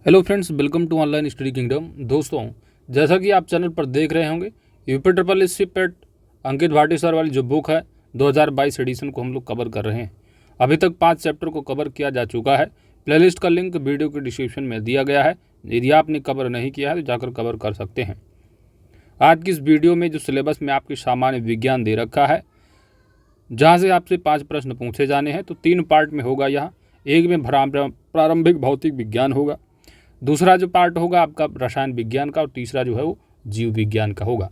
Hello friends, welcome to online study kingdom. दोस्तों, जैसा कि आप चैनल पर देख रहे होंगे, UP triple S C PET Ankit Bhati sir वाली जो बुक है 2022 एडिशन को हम लोग कवर कर रहे हैं। अभी तक 5 चैप्टर को कवर किया जा चुका है। प्लेलिस्ट का लिंक वीडियो के डिस्क्रिप्शन में दिया गया है। यदि आपने कवर नहीं किया है तो जाकर कवर कर सकते हैं। आज की इस वीडियो में जो सिलेबस में आपके सामान्य विज्ञान दे रखा है, जहाँ से आपसे 5 प्रश्न पूछे जाने हैं, तो 3 पार्ट में होगा। यहाँ एक में प्रारंभिक भौतिक विज्ञान होगा, दूसरा जो पार्ट होगा आपका रसायन विज्ञान का, और तीसरा जो है वो जीव विज्ञान का होगा।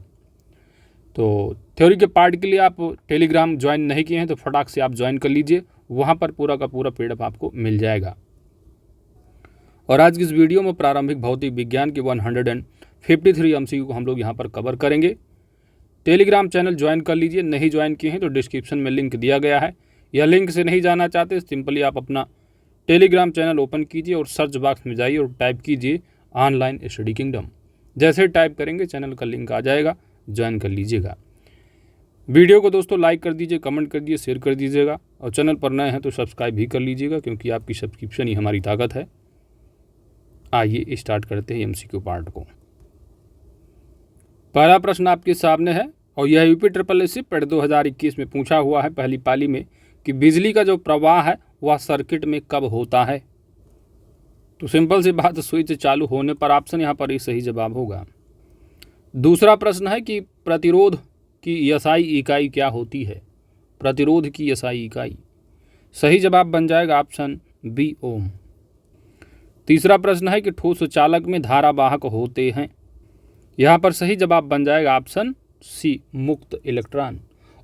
तो थ्योरी के पार्ट के लिए आप टेलीग्राम ज्वाइन नहीं किए हैं तो फटाक से आप ज्वाइन कर लीजिए, वहाँ पर पूरा का पूरा पीडीएफ आपको मिल जाएगा। और आज की इस वीडियो में प्रारंभिक भौतिक विज्ञान के 153 एमसीक्यू को हम लोग यहाँ पर कवर करेंगे। टेलीग्राम चैनल ज्वाइन कर लीजिए, नहीं ज्वाइन किए हैं तो डिस्क्रिप्शन में लिंक दिया गया है, या लिंक से नहीं जाना चाहते सिंपली आप अपना टेलीग्राम चैनल ओपन कीजिए और सर्च बॉक्स में जाइए और टाइप कीजिए ऑनलाइन स्टडी किंगडम। जैसे टाइप करेंगे चैनल का लिंक आ जाएगा, ज्वाइन कर लीजिएगा। वीडियो को दोस्तों लाइक कर दीजिए, कमेंट कर दीजिए, शेयर कर दीजिएगा, और चैनल पर नए हैं तो सब्सक्राइब भी कर लीजिएगा, क्योंकि आपकी सब्सक्रिप्शन ही हमारी ताकत है। आइए स्टार्ट करते हैं एमसीक्यू पार्ट को। पहला प्रश्न आपके सामने है, और यह यूपी ट्रिपल एस सी पेट 2021 में पूछा हुआ है पहली पाली में, कि बिजली का जो प्रवाह है वह सर्किट में कब होता है। तो सिंपल सी बात, स्विच चालू होने पर ऑप्शन यहाँ पर ही सही जवाब होगा। दूसरा प्रश्न है कि प्रतिरोध की एसआई इकाई क्या होती है। प्रतिरोध की एसआई इकाई, सही जवाब बन जाएगा ऑप्शन बी, ओम। तीसरा प्रश्न है कि ठोस चालक में धारावाहक होते हैं। यहाँ पर सही जवाब बन जाएगा ऑप्शन सी, मुक्त इलेक्ट्रॉन।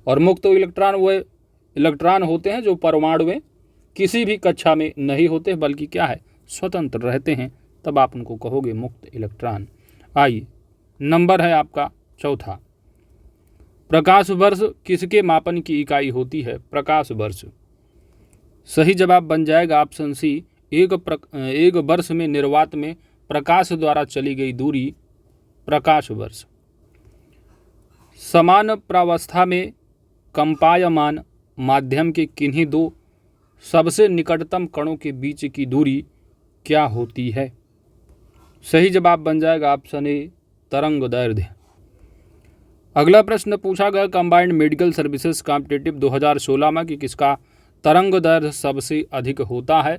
और मुक्त इलेक्ट्रॉन वो इलेक्ट्रॉन होते हैं जो परमाणु में किसी भी कक्षा में नहीं होते, बल्कि क्या है, स्वतंत्र रहते हैं, तब आप उनको कहोगे मुक्त इलेक्ट्रॉन। आइए, नंबर है आपका चौथा। प्रकाश वर्ष किसके मापन की इकाई होती है। प्रकाश वर्ष, सही जवाब बन जाएगा ऑप्शन सी, एक वर्ष में निर्वात में प्रकाश द्वारा चली गई दूरी प्रकाश वर्ष। समान प्रावस्था में कंपायमान माध्यम के किन्हीं दो सबसे निकटतम कणों के बीच की दूरी क्या होती है। सही जवाब बन जाएगा ऑप्शन ए, तरंग दैर्ध्य। अगला प्रश्न पूछा गया कंबाइंड मेडिकल सर्विसेज कॉम्पिटिटिव 2016 में कि किसका तरंग दैर्ध्य सबसे अधिक होता है।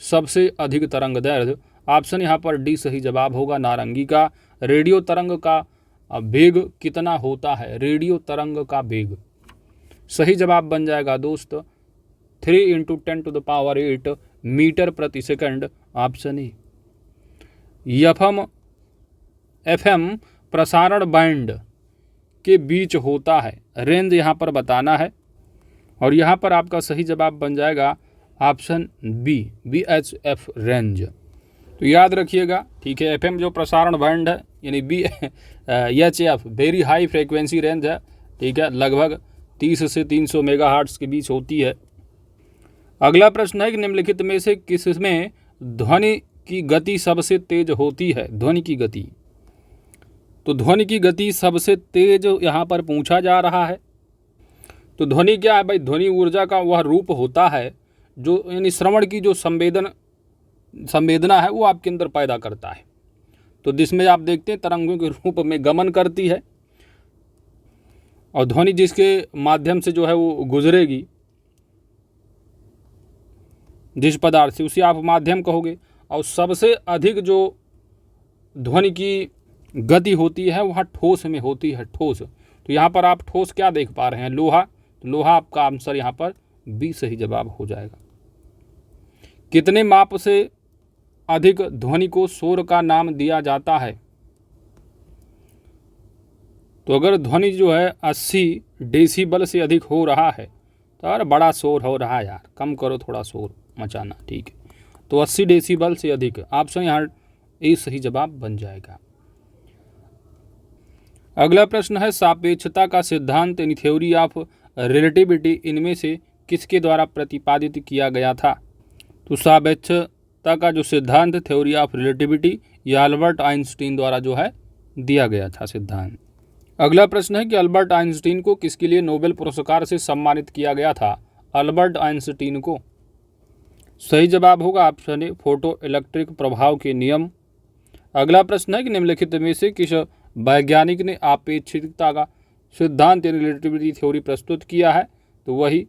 सबसे अधिक तरंग दैर्ध्य, ऑप्शन यहाँ पर डी सही जवाब होगा, नारंगी का। रेडियो तरंग का वेग कितना होता है। रेडियो तरंग का वेग, सही जवाब बन जाएगा दोस्त 3 × 10⁸ मीटर प्रति सेकंड, ऑप्शन ए। एफएम प्रसारण बैंड के बीच होता है, रेंज यहाँ पर बताना है, और यहाँ पर आपका सही जवाब बन जाएगा ऑप्शन बी, VHF रेंज। तो याद रखिएगा, ठीक है। एफएम जो प्रसारण बैंड है यानी VHF very high frequency range है, ठीक है, लगभग 30 से 300 मेगाहर्ट्ज के बीच होती है। अगला प्रश्न है कि निम्नलिखित में से किसमें ध्वनि की गति सबसे तेज होती है। ध्वनि की गति, तो ध्वनि की गति सबसे तेज यहाँ पर पूछा जा रहा है। तो ध्वनि क्या है भाई, ध्वनि ऊर्जा का वह रूप होता है जो यानी श्रवण की जो संवेदना है वो आपके अंदर पैदा करता है। तो जिसमें आप देखते हैं तरंगों के रूप में गमन करती है, और ध्वनि जिसके माध्यम से जो है वो गुजरेगी, जिस पदार्थ से, उसे आप माध्यम कहोगे। और सबसे अधिक जो ध्वनि की गति होती है वह ठोस में होती है, ठोस। तो यहाँ पर आप ठोस क्या देख पा रहे हैं, लोहा। तो लोहा आपका आंसर यहाँ पर बी सही जवाब हो जाएगा। कितने माप से अधिक ध्वनि को शोर का नाम दिया जाता है। तो अगर ध्वनि जो है 80 डेसिबल से अधिक हो रहा है तो यार बड़ा शोर हो रहा है यार, कम करो थोड़ा शोर मचाना, ठीक है। तो 80 डेसिबल से अधिक, ऑप्शन यहाँ ए सही जवाब बन जाएगा। अगला प्रश्न है सापेक्षता का सिद्धांत इन थ्योरी ऑफ रिलेटिविटी इनमें से किसके द्वारा प्रतिपादित किया गया था। तो सापेक्षता का जो सिद्धांत थ्योरी ऑफ रिलेटिविटी, यह अल्बर्ट आइंस्टीन द्वारा जो है दिया गया था सिद्धांत। अगला प्रश्न है कि अल्बर्ट आइंस्टीन को किसके लिए नोबेल पुरस्कार से सम्मानित किया गया था। अल्बर्ट आइंस्टीन को सही जवाब होगा ऑप्शन ए फोटो इलेक्ट्रिक प्रभाव के नियम। अगला प्रश्न है कि निम्नलिखित में से किस वैज्ञानिक ने आपेक्षिकता का सिद्धांत यानी रिलेटिविटी थ्योरी प्रस्तुत किया है? तो वही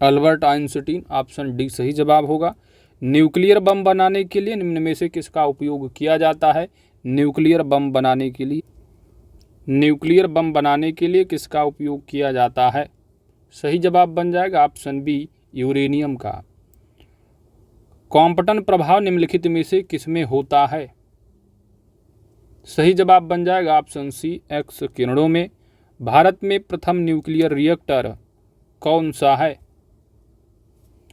अल्बर्ट आइंस्टीन। ऑप्शन डी सही जवाब होगा। न्यूक्लियर बम बनाने के लिए निम्न में से किसका उपयोग किया जाता है? न्यूक्लियर बम बनाने के लिए किसका उपयोग किया जाता है? सही जवाब बन जाएगा ऑप्शन बी यूरेनियम का। कॉम्पटन प्रभाव निम्नलिखित में से किसमें होता है? सही जवाब बन जाएगा ऑप्शन सी एक्स किरणों में। भारत में प्रथम न्यूक्लियर रिएक्टर कौन सा है?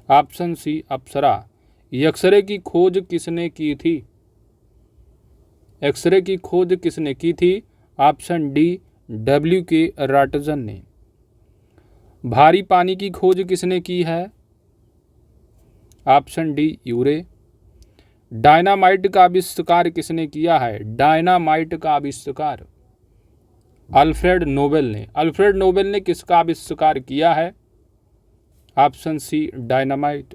ऑप्शन सी अप्सरा। एक्सरे की खोज किसने की थी? एक्सरे की खोज किसने की थी? Option D W.K. रॉटजन ने। भारी पानी की खोज किसने की है? ऑप्शन डी यूरे। डायनामाइट का आविष्कार किसने किया है? डायनामाइट का आविष्कार अल्फ्रेड नोबेल ने। अल्फ्रेड नोबेल ने किसका आविष्कार किया है? ऑप्शन सी डायनामाइट।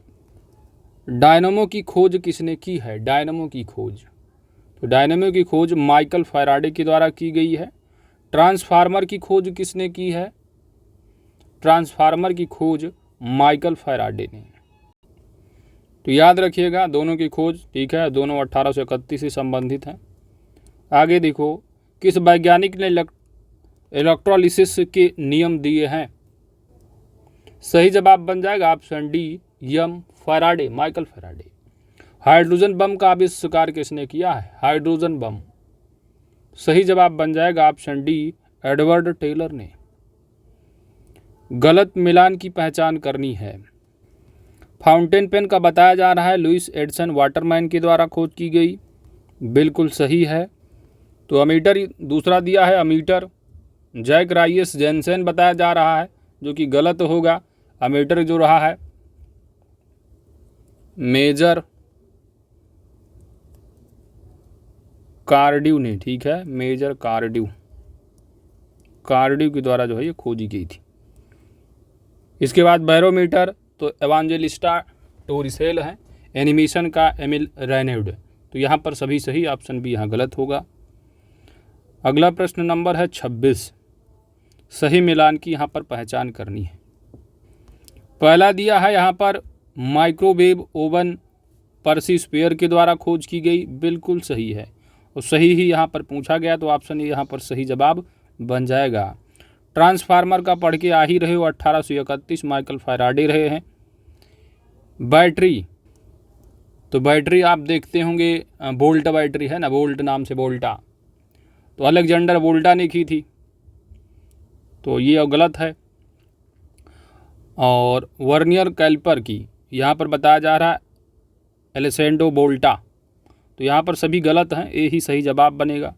डायनामो की खोज किसने की है? डायनामो की खोज, तो डायनामो की खोज माइकल फैराडे के द्वारा की गई है। ट्रांसफार्मर की खोज किसने की है? ट्रांसफार्मर की खोज माइकल फैराडे ने। तो याद रखिएगा दोनों की खोज, ठीक है, दोनों 1831 से संबंधित हैं। आगे देखो, किस वैज्ञानिक ने इलेक्ट्रोलिसिस के नियम दिए हैं? सही जवाब बन जाएगा option D M Faraday, Michael Faraday. Hydrogen bomb का आविष्कार किसने किया है? Hydrogen bomb. सही जवाब बन जाएगा ऑप्शन डी एडवर्ड टेलर ने। गलत मिलान की पहचान करनी है। फाउंटेन पेन का बताया जा रहा है लुइस एडिसन वाटरमैन के द्वारा खोज की गई। बिल्कुल सही है। तो अमीटर दूसरा दिया है अमीटर, जैक राइस जेनसेन बताया जा रहा है, जो कि गलत होगा। अमीटर जो रहा है मेजर कार्ड्यू ने, ठीक है, मेजर कार्ड्यू के द्वारा जो है ये खोजी गई थी। इसके बाद बैरोमीटर तो एवांजेलिस्टा टोरिसेल है। एनिमेशन का एमिल रेनेड। तो यहाँ पर सभी सही, ऑप्शन बी यहाँ गलत होगा। अगला प्रश्न नंबर है 26। सही मिलान की यहाँ पर पहचान करनी है। पहला दिया है यहाँ पर माइक्रोवेव ओवन पर्सी स्पेयर के द्वारा खोज की गई। बिल्कुल सही है और सही ही यहाँ पर पूछा गया, तो ऑप्शन यहाँ पर सही जवाब बन जाएगा। ट्रांसफार्मर का पढ़ के आ ही रहे हो, 1831 माइकल फैराडे रहे हैं। बैटरी, तो बैटरी आप देखते होंगे वोल्ट बैटरी है ना, वोल्ट नाम से वोल्टा, तो अलेक्जेंडर वोल्टा ने की थी, तो ये गलत है। और वर्नियर कैलिपर की यहाँ पर बताया जा रहा है एलेसेंडो वोल्टा, तो यहाँ पर सभी गलत हैं, ये ही सही जवाब बनेगा।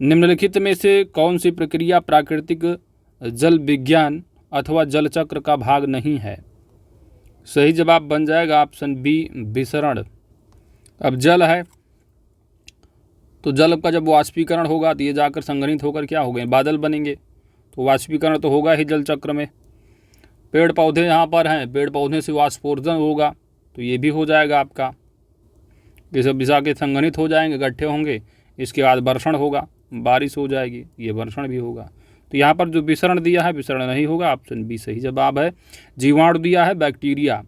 निम्नलिखित में से कौन सी प्रक्रिया प्राकृतिक जल विज्ञान अथवा जल चक्र का भाग नहीं है? सही जवाब बन जाएगा ऑप्शन बी विसरण। अब जल है, तो जल का जब वाष्पीकरण होगा तो ये जाकर संघनित होकर क्या हो गए? बादल बनेंगे, तो वाष्पीकरण तो होगा ही जल चक्र में। पेड़ पौधे यहाँ पर हैं, पेड़ पौधे से वाष्पोर्जन होगा, तो ये भी हो जाएगा आपका, ये सब बिसा के संघनित हो जाएंगे, इकट्ठे होंगे, इसके बाद वर्षण होगा, बारिश हो जाएगी, ये वर्षण भी होगा। तो यहाँ पर जो विसरण दिया है विसरण नहीं होगा, ऑप्शन बी सही जवाब है। जीवाणु दिया है बैक्टीरिया।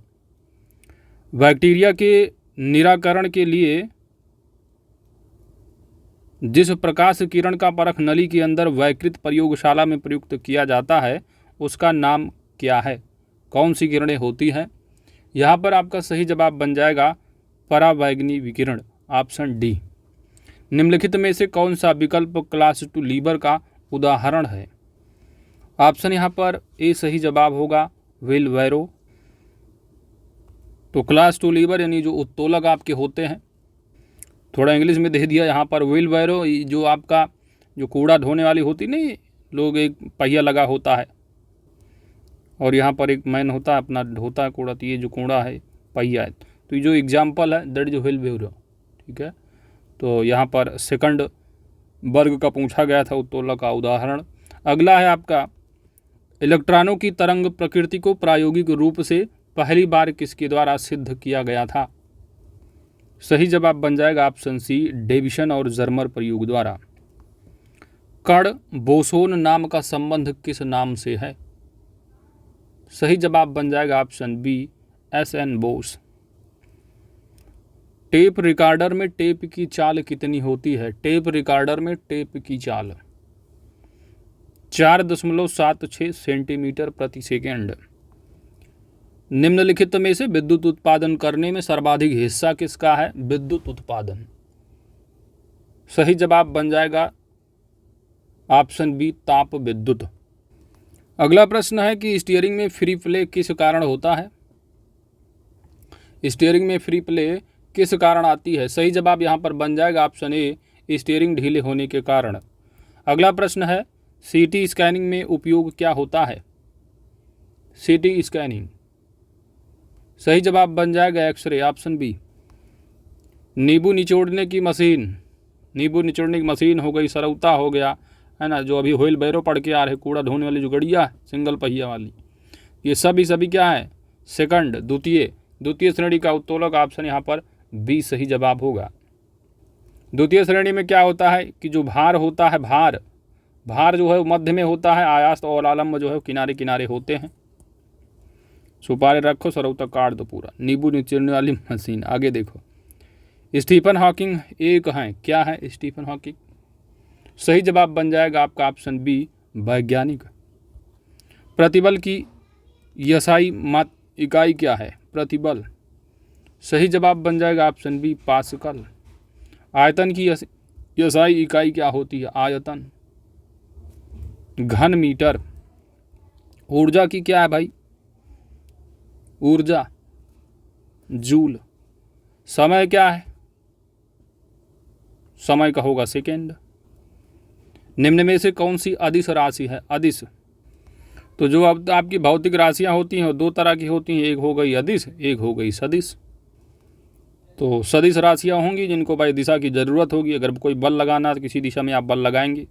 बैक्टीरिया के निराकरण के लिए जिस प्रकाश किरण का परख नली के अंदर वैकृत प्रयोगशाला में प्रयुक्त किया जाता है उसका नाम क्या है? कौन सी किरणें होती हैं? यहाँ पर आपका सही जवाब बन जाएगा परावैगनी विकिरण, ऑप्शन डी। निम्नलिखित में से कौन सा विकल्प क्लास 2 लीवर का उदाहरण है? ऑप्शन यहाँ पर ए सही जवाब होगा व्हीलबैरो। तो क्लास 2 लीवर यानी जो उत्तोलक आपके होते हैं, थोड़ा इंग्लिश में दे दिया यहाँ पर। व्हीलबैरो जो आपका जो कूड़ा ढोने वाली होती नहीं, लोग एक पहिया लगा होता है और यहाँ पर एक मैन होता है अपना ढोता है कूड़ा, तो ये जो कूड़ा है पहिया है, तो ये जो एग्जाम्पल है दैट जो व्हीलबैरो, ठीक है। तो यहाँ पर सेकंड वर्ग का पूछा गया था उत्तोलक का उदाहरण। अगला है आपका इलेक्ट्रॉनों की तरंग प्रकृति को प्रायोगिक रूप से पहली बार किसके द्वारा सिद्ध किया गया था? सही जवाब बन जाएगा ऑप्शन सी, डेविसन और जर्मर प्रयोग द्वारा। कण बोसोन नाम का संबंध किस नाम से है? सही जवाब बन जाएगा option B, S N. Bose. Tape recorder में टेप की चाल कितनी होती है? टेप रिकॉर्डर में टेप की चाल 4.76 सेंटीमीटर प्रति सेकेंड। निम्नलिखित में से विद्युत उत्पादन करने में सर्वाधिक हिस्सा किसका है? विद्युत उत्पादन। सही जवाब बन जाएगा ऑप्शन बी, ताप विद्युत। अगला प्रश्न है कि स्टीयरिंग में फ्री प्ले किस कारण होता है? स्टीयरिंग में फ्री प्ले किस कारण आती है? सही जवाब यहाँ पर बन जाएगा ऑप्शन ए, स्टीयरिंग ढीले होने के कारण। अगला प्रश्न है, सीटी स्कैनिंग में उपयोग क्या होता है? सीटी स्कैनिंग। सही जवाब बन जाएगा एक्सरे, ऑप्शन बी। नींबू निचोड़ने की मशीन, नींबू निचोड़ने की मशीन हो गई, सरौता हो गया, है ना, जो अभी व्हील बैरो पढ़ के आ रहे, कूड़ा ढोने वाली जो गड़िया है सिंगल पहिया वाली, ये सभी क्या है? सेकंड, द्वितीय श्रेणी का उत्तोलक। ऑप्शन यहाँ पर बी सही जवाब होगा। द्वितीय श्रेणी में क्या होता है कि जो भार होता है, भार जो है वो मध्य में होता है, आयास और आलम्ब जो है किनारे किनारे होते हैं। सुपारी रखो, सरौता काट दो पूरा। नींबू निचोड़ने वाली मशीन। आगे देखो, स्टीफन हॉकिंग एक हैं, क्या है स्टीफन हॉकिंग? सही जवाब बन जाएगा आपका ऑप्शन बी, वैज्ञानिक। प्रतिबल की यसाई इकाई क्या है? प्रतिबल। सही जवाब बन जाएगा ऑप्शन बी, पास्कल। आयतन की यसाई इकाई क्या होती है? आयतन। घन मीटर। ऊर्जा की क्या है भाई? ऊर्जा, जूल। समय क्या है? समय का होगा सेकेंड। निम्न में से कौन सी अदिश राशि है? अदिश। तो जो अब आपकी भौतिक राशियां होती हैं वो दो तरह की होती हैं, एक हो गई अदिश, एक हो गई सदिश। तो सदिश राशियां होंगी जिनको भाई दिशा की ज़रूरत होगी। अगर कोई बल लगाना है तो किसी दिशा में आप बल लगाएंगे,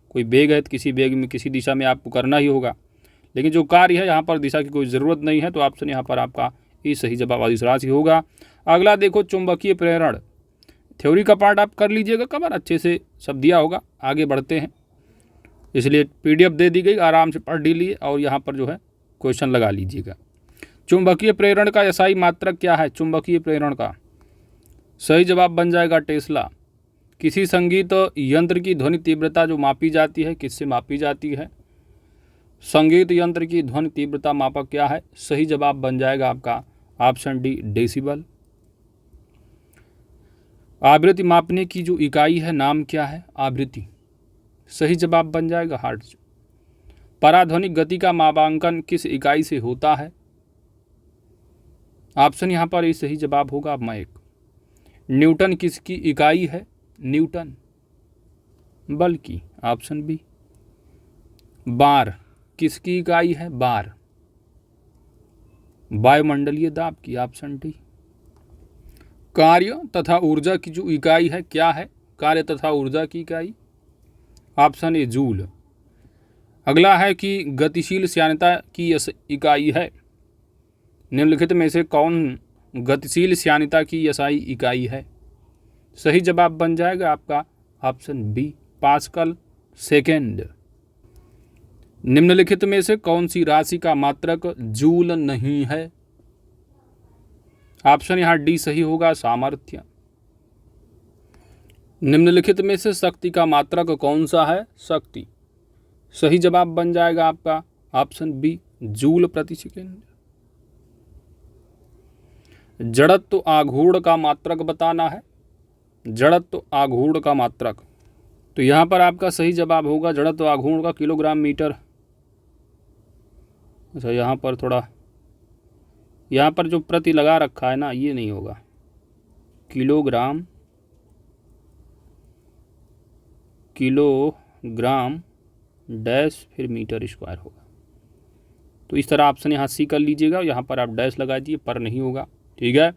कोई वेग है तो किसी वेग में किसी दिशा में आपको करना ही होगा। लेकिन जो कार्य है यहाँ पर दिशा की कोई ज़रूरत नहीं है, तो ऑप्शन यहाँ पर आपका ये सही जवाब अदिश राशि होगा। अगला देखो, चुंबकीय प्रेरण। थ्योरी का पार्ट आप कर लीजिएगा कवर, अच्छे से सब दिया होगा। आगे बढ़ते हैं, इसलिए PDF दे दी गई, आराम से पढ़ लीजिए और यहाँ पर जो है क्वेश्चन लगा लीजिएगा। चुंबकीय प्रेरण का एसआई मात्रक क्या है? चुंबकीय प्रेरण का सही जवाब बन जाएगा टेस्ला। किसी संगीत यंत्र की ध्वनि तीव्रता जो मापी जाती है, किससे मापी जाती है? संगीत यंत्र की ध्वनि तीव्रता मापक क्या है? सही जवाब बन जाएगा आपका ऑप्शन डी, डेसिबल। आवृत्ति मापने की जो इकाई है नाम क्या है? आवृत्ति। सही जवाब बन जाएगा हर्ट्ज। पराध्वनिक गति का मापांकन किस इकाई से होता है? ऑप्शन यहाँ पर ये सही जवाब होगा मैक। न्यूटन किसकी इकाई है? न्यूटन। बल की, ऑप्शन बी। बार किसकी इकाई है? बार। वायुमंडलीय दाब की, ऑप्शन डी। कार्य तथा ऊर्जा की जो इकाई है क्या है? कार्य तथा ऊर्जा की इकाई, ऑप्शन ए, जूल। अगला है कि गतिशील श्यानता की इकाई है। निम्नलिखित में से कौन गतिशील श्यानता की एसआई इकाई है? सही जवाब बन जाएगा आपका ऑप्शन बी, पास्कल सेकेंड। निम्नलिखित में से कौन सी राशि का मात्रक जूल नहीं है? ऑप्शन यहाँ डी सही होगा, सामर्थ्य। निम्नलिखित में से शक्ति का मात्रक कौन सा है? शक्ति। सही जवाब बन जाएगा आपका ऑप्शन बी, जूल प्रति सेकेंड। जड़त्व आघूर्ण का मात्रक बताना है। जड़त्व आघूर्ण का मात्रक, तो यहाँ पर आपका सही जवाब होगा जड़त्व आघूर्ण का किलोग्राम मीटर। अच्छा, यहाँ पर थोड़ा, यहाँ पर जो प्रति लगा रखा है ना, ये नहीं होगा, किलोग्राम डैश फिर मीटर स्क्वायर होगा। तो इस तरह ऑप्शन यहाँ सी कर लीजिएगा, यहाँ पर आप डैश लगा दीजिए, पर नहीं होगा, ठीक है।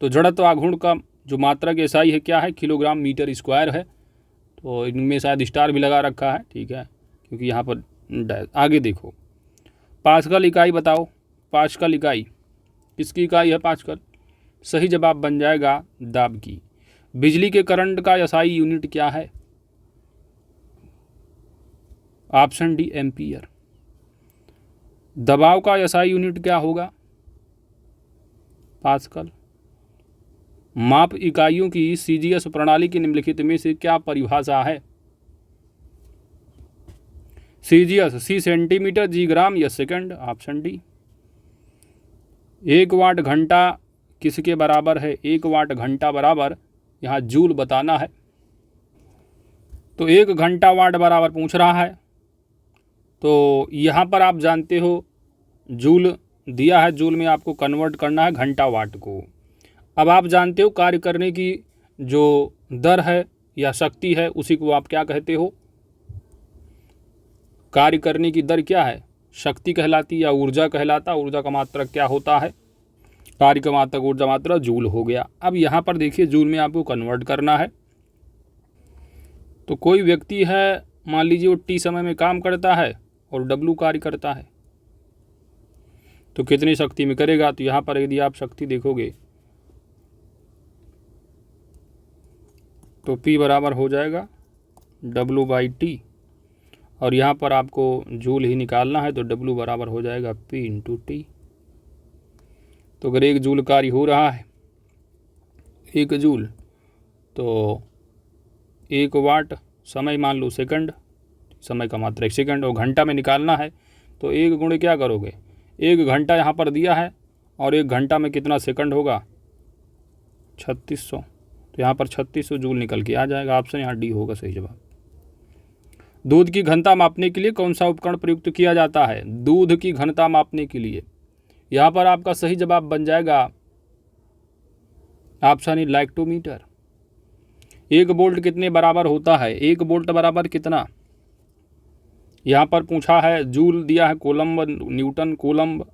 तो जड़त्व आघूर्ण का जो मात्रक एसआई है क्या है? किलोग्राम मीटर स्क्वायर है। तो इनमें शायद स्टार भी लगा रखा है, ठीक है, क्योंकि यहाँ पर डैश। आगे देखो, पास्कल इकाई बताओ। पास्कल इकाई किसकी इकाई है पास्कल? सही जवाब बन जाएगा दाब की। बिजली के करंट का एसआई यूनिट क्या है? Option D ampere. दबाव का एसआई यूनिट क्या होगा? पास्कल। माप इकाइयों की सीजीएस प्रणाली की निम्नलिखित में से क्या परिभाषा है? सीजीएस सी सेंटीमीटर, जी ग्राम या सेकंड? Option D. 1 वाट घंटा किसके बराबर है? 1 वाट घंटा बराबर, यहाँ जूल बताना है। तो 1 घंटा वाट बराबर पूछ रहा है, तो यहाँ पर आप जानते हो जूल दिया है, जूल में आपको कन्वर्ट करना है घंटा वाट को। अब आप जानते हो कार्य करने की जो दर है या शक्ति है, उसी को आप क्या कहते हो? कार्य करने की दर क्या है? शक्ति कहलाती या ऊर्जा कहलाता? ऊर्जा का मात्रक क्या होता है? कार्य का मात्रक ऊर्जा मात्रा जूल हो गया। अब यहाँ पर देखिए जूल में आपको कन्वर्ट करना है। तो कोई व्यक्ति है, मान लीजिए वो टी समय में काम करता है और डब्लू कार्य करता है, तो कितनी शक्ति में करेगा? तो यहाँ पर यदि आप शक्ति देखोगे तो P बराबर हो जाएगा W/T, और यहाँ पर आपको जूल ही निकालना है, तो W बराबर हो जाएगा P × T। तो अगर 1 जूल कार्य हो रहा है, 1 जूल, तो 1 वाट, समय मान लो सेकंड, समय का मात्रा 1 सेकंड, और घंटा में निकालना है तो 1 गुणे क्या करोगे? 1 घंटा यहाँ पर दिया है और 1 घंटा में कितना सेकंड होगा? 3600। तो यहाँ पर 3600 जूल निकल के आ जाएगा। ऑप्शन यहाँ डी होगा सही जवाब। दूध की घनता मापने के लिए कौन सा उपकरण प्रयुक्त किया जाता है? दूध की घनता मापने के लिए यहाँ पर आपका सही जवाब बन जाएगा ऑप्शन ई लैक्टोमीटर। 1 वोल्ट कितने बराबर होता है? 1 वोल्ट बराबर कितना? यहाँ पर पूछा है, जूल दिया है, कोलम्ब, न्यूटन, कोलम्ब,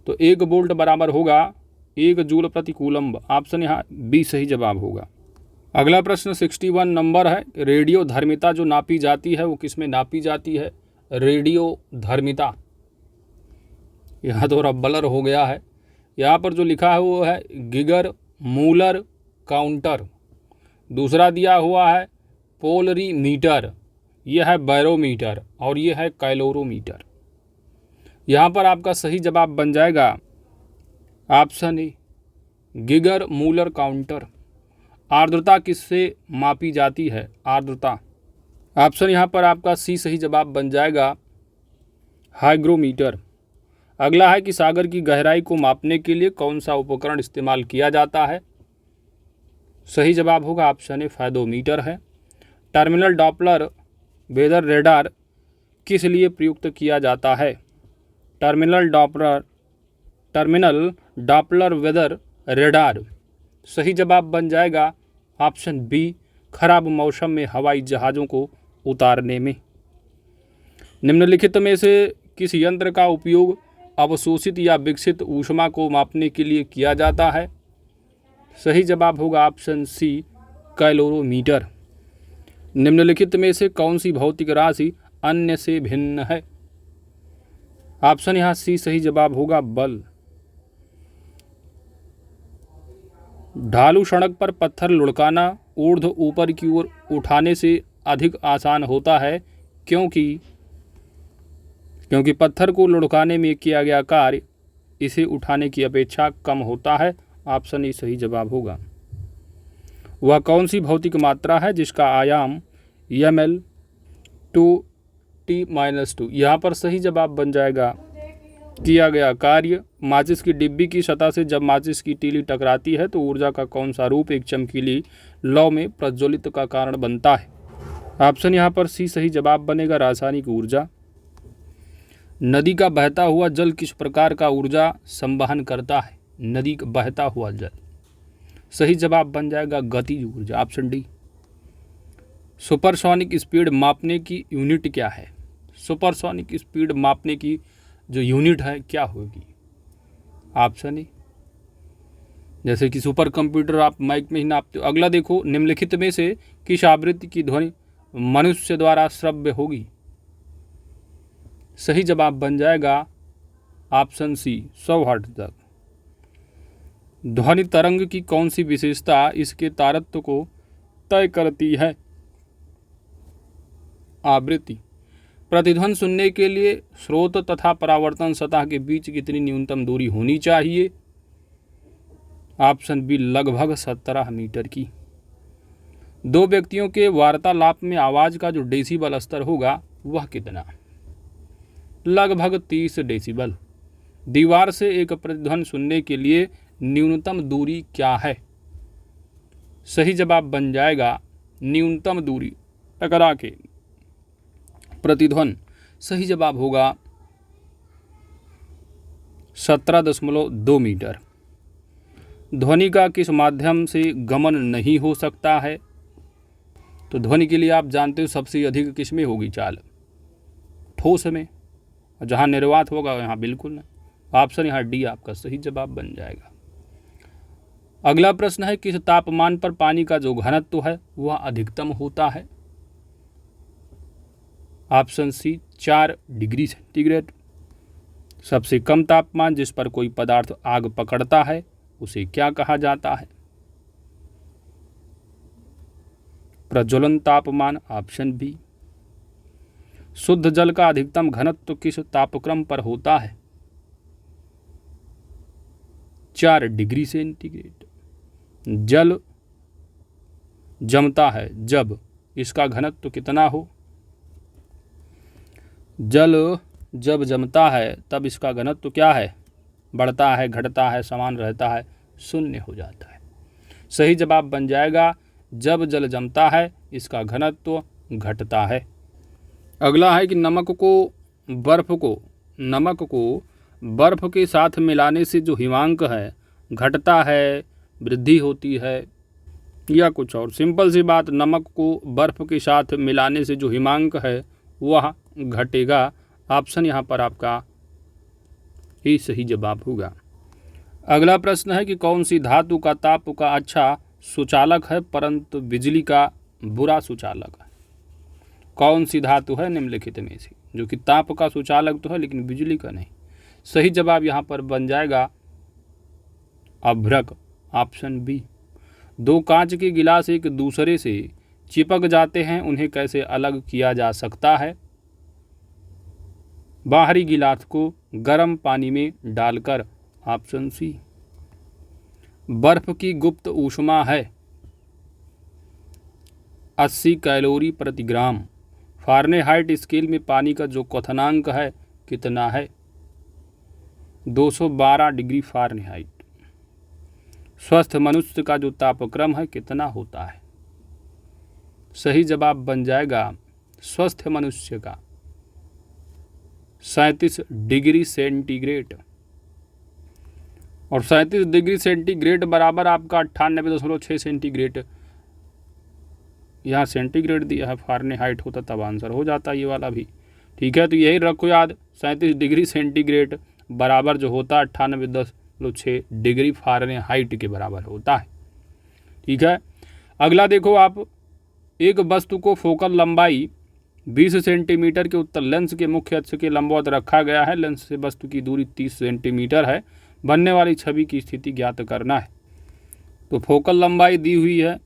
तो 1 वोल्ट बराबर होगा 1 जूल प्रति कूलम्ब। ऑप्शन यहाँ बी सही जवाब होगा। अगला प्रश्न 61 नंबर है। रेडियो धर्मिता जो नापी जाती है वो किस में नापी जाती है? रेडियो धर्मिता, यहाँ थोड़ा ब्लर हो गया है। यहाँ पर जो लिखा है वो है गिगर मूलर काउंटर, दूसरा दिया हुआ है पोलरीमीटर, यह है बैरोमीटर, और यह है कैलोरीमीटर। यहाँ पर आपका सही जवाब बन जाएगा option A Geiger Muller counter. आर्द्रता किससे मापी जाती है? आर्द्रता, ऑप्शन यहाँ पर आपका सी सही जवाब बन जाएगा हाइग्रोमीटर। अगला है कि सागर की गहराई को मापने के लिए कौन सा उपकरण इस्तेमाल किया जाता है? सही जवाब होगा ऑप्शन ए फायदोमीटर है। टर्मिनल डॉपलर वेदर रेडार किस लिए प्रयुक्त किया जाता है? टर्मिनल डॉपलर वेदर रेडार, सही जवाब बन जाएगा ऑप्शन बी खराब मौसम में हवाई जहाज़ों को उतारने में। निम्नलिखित में से किस यंत्र का उपयोग अवशोषित या विकसित ऊष्मा को मापने के लिए किया जाता है? सही जवाब होगा ऑप्शन सी कैलोरीमीटर। निम्नलिखित में से कौन सी भौतिक राशि अन्य से भिन्न है? ऑप्शन यहाँ सी सही जवाब होगा बल। ढालू सड़क पर पत्थर लुढ़काना ऊर्ध्व ऊपर की ओर उठाने से अधिक आसान होता है, क्योंकि पत्थर को लुढ़काने में किया गया कार्य इसे उठाने की अपेक्षा कम होता है। ऑप्शन ई सही जवाब होगा। वह कौन सी भौतिक मात्रा है जिसका आयाम ml 2T-2? यहाँ पर सही जवाब बन जाएगा किया गया कार्य। माचिस की डिब्बी की सतह से जब माचिस की तीली टकराती है तो ऊर्जा का कौन सा रूप एक चमकीली लौ में प्रज्वलित का कारण बनता है? ऑप्शन यहाँ पर सी सही जवाब बनेगा रासायनिक ऊर्जा। नदी का बहता हुआ जल किस प्रकार का ऊर्जा संवहन करता है? नदी का बहता हुआ जल, सही जवाब बन जाएगा गतिज ऊर्जा, ऑप्शन डी। सुपरसोनिक स्पीड मापने की यूनिट क्या है? सुपरसोनिक स्पीड मापने की जो यूनिट है क्या होगी? ऑप्शन ए, जैसे कि सुपर कंप्यूटर आप माइक में ही नापते हो। अगला देखो, निम्नलिखित में से किस आवृत्ति की ध्वनि मनुष्य द्वारा श्रव्य होगी? सही जवाब बन जाएगा ऑप्शन सी 100 हर्ट्ज तक। ध्वनि तरंग की कौन सी विशेषता इसके तारत्व को तय करती है? आवृत्ति। प्रतिध्वनि सुनने के लिए स्रोत तथा परावर्तन सतह के बीच कितनी न्यूनतम दूरी होनी चाहिए? ऑप्शन बी लगभग 17 मीटर की। दो व्यक्तियों के वार्तालाप में आवाज का जो डेसिबल स्तर होगा वह कितना? लगभग 30 डेसिबल। दीवार से एक प्रतिध्वनि सुनने के लिए न्यूनतम दूरी क्या है? सही जवाब बन जाएगा न्यूनतम दूरी टकरा के प्रतिध्वनि। सही जवाब होगा 17.2 मीटर। ध्वनि का किस माध्यम से गमन नहीं हो सकता है? तो ध्वनि के लिए आप जानते हो सबसे अधिक किस में होगी चाल? ठोस में। और जहाँ निर्वात होगा यहाँ बिल्कुल नहीं। ऑप्शन यहाँ डी आपका सही जवाब बन जाएगा। अगला प्रश्न है, किस तापमान पर पानी का जो घनत्व है वह अधिकतम होता है? Option C 4 degree centigrade. सबसे कम तापमान जिस पर कोई पदार्थ आग पकड़ता है उसे क्या कहा जाता है? प्रज्वलन तापमान। Option B. शुद्ध जल का अधिकतम घनत्व किस तापक्रम पर होता है? 4 डिग्री सेंटीग्रेड। जल जमता है जब इसका घनत्व कितना हो? जल जब जमता है तब इसका घनत्व क्या है? बढ़ता है, घटता है, समान रहता है, शून्य हो जाता है। सही जवाब बन जाएगा जब जल जमता है इसका घनत्व घटता है। अगला है कि नमक को बर्फ के साथ मिलाने से जो हिमांक है घटता है, वृद्धि होती है या कुछ और? सिंपल सी बात, नमक को बर्फ के साथ मिलाने से जो हिमांक है वह घटेगा। ऑप्शन यहाँ पर आपका ही सही जवाब होगा। अगला प्रश्न है कि कौन सी धातु का ताप का अच्छा सुचालक है परंतु बिजली का बुरा सुचालक है? कौन सी धातु है निम्नलिखित में से जो कि ताप का सुचालक तो है लेकिन बिजली का नहीं? सही जवाब यहाँ पर बन जाएगा अभ्रक। Option B. दो कांच के गिलास एक दूसरे से चिपक जाते हैं, उन्हें कैसे अलग किया जा सकता है? बाहरी गिलास को गर्म पानी में डालकर। Option C. बर्फ की गुप्त ऊष्मा है 80 कैलोरी प्रति ग्राम। फारेनहाइट स्केल में पानी का जो क्वथनांक है कितना है? 212 डिग्री फारेनहाइट। स्वस्थ मनुष्य का जो तापक्रम है कितना होता है? सही जवाब बन जाएगा स्वस्थ मनुष्य का 37 डिग्री सेंटीग्रेड। और 37 डिग्री सेंटीग्रेड बराबर आपका 98.6 सेंटीग्रेड। यहाँ सेंटीग्रेड दिया है, फारेनहाइट होता तब आंसर हो जाता ये वाला भी। ठीक है, तो यही रखो याद, 37 डिग्री सेंटीग्रेड बराबर जो होता है 98.6 डिग्री फारेनहाइट के बराबर होता है। ठीक है, अगला देखो आप, एक वस्तु को फोकल लंबाई 20 सेंटीमीटर के उत्तर लेंस के मुख्य अक्ष के लंबवत रखा गया है। लेंस से वस्तु की दूरी 30 सेंटीमीटर है। बनने वाली छवि की स्थिति ज्ञात करना है। तो फोकल लंबाई दी हुई है।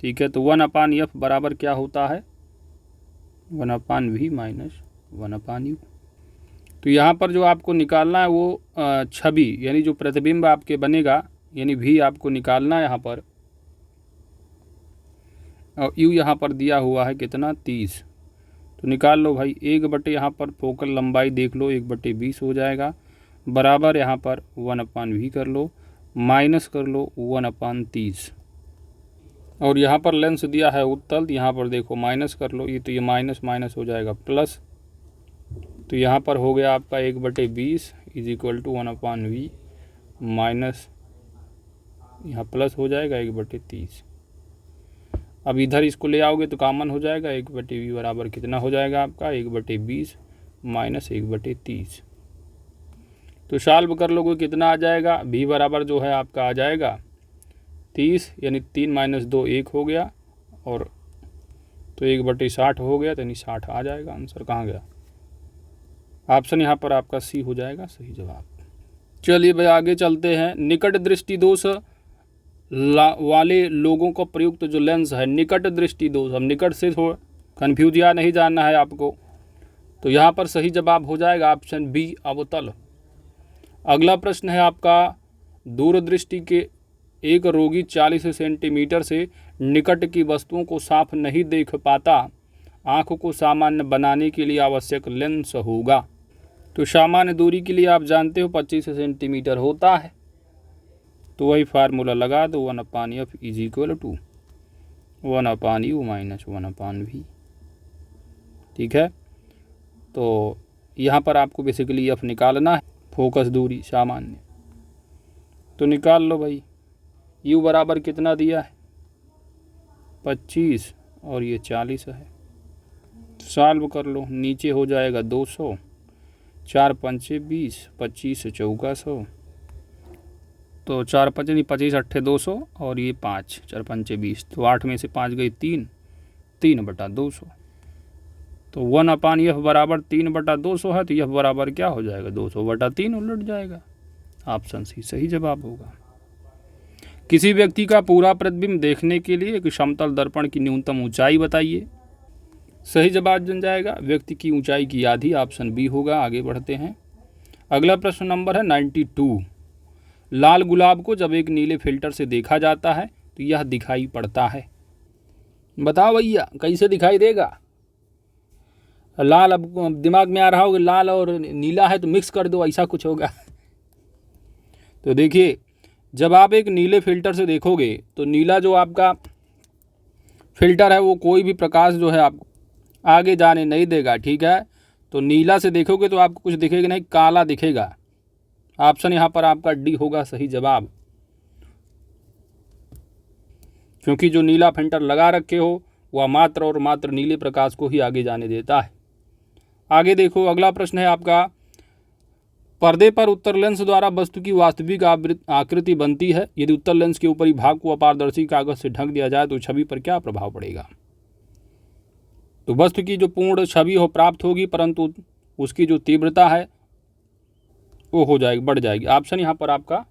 ठीक है, तो 1/f बराबर क्या होता है? 1/v minus 1/u। तो यहाँ पर जो आपको निकालना है वो छवि यानी जो प्रतिबिंब आपके बनेगा यानी v आपको निकालना है यहाँ पर, और u यहाँ पर दिया हुआ है कितना? 30। तो निकाल लो भाई, 1/, यहाँ पर फोकल लंबाई देख लो 1/20 हो जाएगा, बराबर यहाँ पर 1/v कर लो, माइनस कर लो 1/30। और यहाँ पर लेंस दिया है उत्तल, यहाँ पर देखो माइनस कर लो, ये तो ये माइनस माइनस हो जाएगा प्लस। तो यहाँ पर हो गया आपका 1/20 is equal to 1/v minus यहाँ प्लस हो जाएगा 1/30। अब इधर इसको ले आओगे तो कॉमन हो जाएगा, 1/v बराबर कितना हो जाएगा आपका? 1/20 माइनस 1/30। तो सॉल्व कर लोगे कितना आ जाएगा? v बराबर जो है आपका आ जाएगा 30 यानी 3 - 2 1 हो गया, और तो 1/60 हो गया, तो यानी 60 आ जाएगा आंसर। कहाँ गया? ऑप्शन यहाँ पर आपका सी हो जाएगा सही जवाब। चलिए भाई आगे चलते हैं। निकट दृष्टि दोष वाले लोगों को प्रयुक्त जो लेंस है, निकट दृष्टि दोष, हम निकट से थोड़ा कन्फ्यूज या नहीं जानना है आपको, तो यहाँ पर सही जवाब हो जाएगा ऑप्शन बी, अवतल। अगला प्रश्न है आपका, दूरदृष्टि के एक रोगी 40 सेंटीमीटर से निकट की वस्तुओं को साफ नहीं देख पाता, आँख को सामान्य बनाने के लिए आवश्यक लेंस होगा। तो सामान्य दूरी के लिए आप जानते हो 25 सेंटीमीटर होता है, तो वही फार्मूला लगा दो, 1/f is equal to 1/u minus 1/v। ठीक है, तो यहाँ पर आपको बेसिकली एफ निकालना है, फोकस दूरी सामान्य। तो निकाल लो भाई, u बराबर कितना दिया है 25 और ये 40 है, सॉल्व कर लो, नीचे हो जाएगा 200, 4 पंचे 20, 25 चौका 100, तो 4 पंचे नहीं 25 अट्ठे 200 और ये 5, 4 पंचे 20, तो 8 में से 5 गई 3, 3/200। तो 1/f बराबर 3/200 है, तो यह बराबर क्या हो जाएगा 200/3 उलट जाएगा। ऑप्शन सी सही जवाब होगा। किसी व्यक्ति का पूरा प्रतिबिंब देखने के लिए एक समतल दर्पण की न्यूनतम ऊंचाई बताइए। सही जवाब बन जाएगा व्यक्ति की ऊंचाई की आधी, ऑप्शन बी होगा। आगे बढ़ते हैं। अगला प्रश्न नंबर है 92। लाल गुलाब को जब एक नीले फिल्टर से देखा जाता है तो यह दिखाई पड़ता है। बताओ भैया कैसे दिखाई देगा। लाल, अब दिमाग में आ रहा होगा लाल और नीला है तो मिक्स कर दो, ऐसा कुछ होगा। तो देखिए, जब आप एक नीले फिल्टर से देखोगे तो नीला जो आपका फिल्टर है वो कोई भी प्रकाश जो है आपको आगे जाने नहीं देगा। ठीक है, तो नीला से देखोगे तो आपको कुछ दिखेगा नहीं, काला दिखेगा। ऑप्शन यहाँ पर आपका डी होगा सही जवाब, क्योंकि जो नीला फिल्टर लगा रखे हो वह मात्र और मात्र नीले प्रकाश को ही आगे जाने देता है। आगे देखो, अगला प्रश्न है आपका, पर्दे पर उत्तर लेंस द्वारा वस्तु की वास्तविक आकृति बनती है। यदि उत्तर लेंस के ऊपरी भाग को अपारदर्शी कागज से ढक दिया जाए तो छवि पर क्या प्रभाव पड़ेगा। तो वस्तु की जो पूर्ण छवि हो प्राप्त होगी, परंतु उसकी जो तीव्रता है वो हो जाएगी, बढ़ जाएगी। ऑप्शन यहाँ पर आपका